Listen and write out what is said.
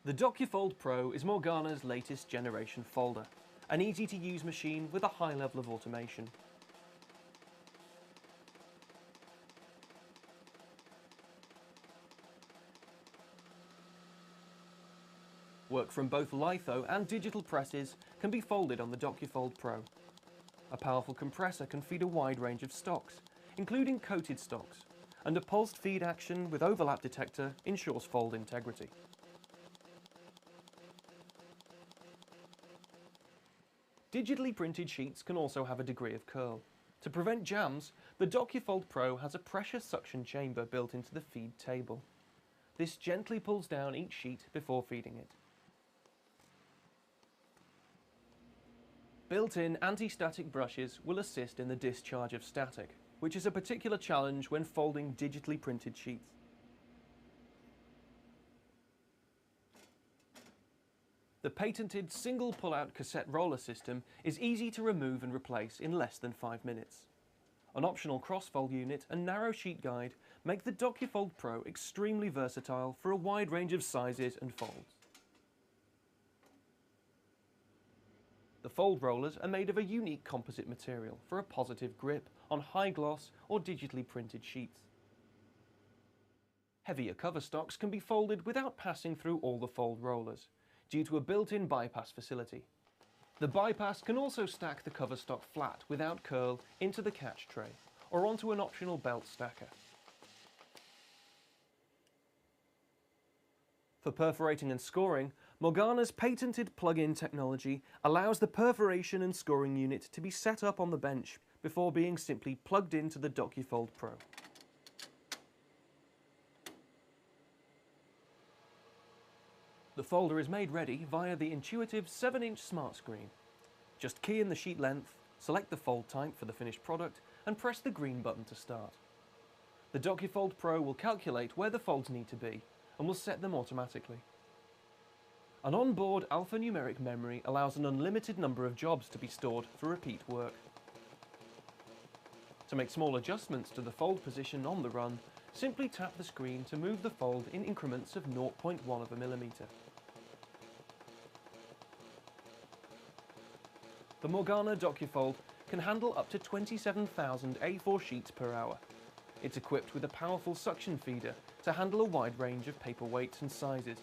The DocuFold Pro is Morgana's latest generation folder, an easy-to-use machine with a high level of automation. Work from both litho and digital presses can be folded on the DocuFold Pro. A powerful compressor can feed a wide range of stocks, including coated stocks, and a pulsed feed action with overlap detector ensures fold integrity. Digitally printed sheets can also have a degree of curl. To prevent jams, the DocuFold Pro has a pressure suction chamber built into the feed table. This gently pulls down each sheet before feeding it. Built-in anti-static brushes will assist in the discharge of static, which is a particular challenge when folding digitally printed sheets. The patented single pull-out cassette roller system is easy to remove and replace in less than 5 minutes. An optional cross-fold unit and narrow sheet guide make the DocuFold Pro extremely versatile for a wide range of sizes and folds. The fold rollers are made of a unique composite material for a positive grip on high-gloss or digitally printed sheets. Heavier cover stocks can be folded without passing through all the fold rollers, due to a built-in bypass facility. The bypass can also stack the cover stock flat without curl into the catch tray or onto an optional belt stacker. For perforating and scoring, Morgana's patented plug-in technology allows the perforation and scoring unit to be set up on the bench before being simply plugged into the DocuFold Pro. The folder is made ready via the intuitive 7-inch SmartScreen. Just key in the sheet length, select the fold type for the finished product, and press the green button to start. The DocuFold Pro will calculate where the folds need to be and will set them automatically. An onboard alphanumeric memory allows an unlimited number of jobs to be stored for repeat work. To make small adjustments to the fold position on the run, simply tap the screen to move the fold in increments of 0.1 of a millimetre. The Morgana DocuFold can handle up to 27,000 A4 sheets per hour. It's equipped with a powerful suction feeder to handle a wide range of paper weights and sizes,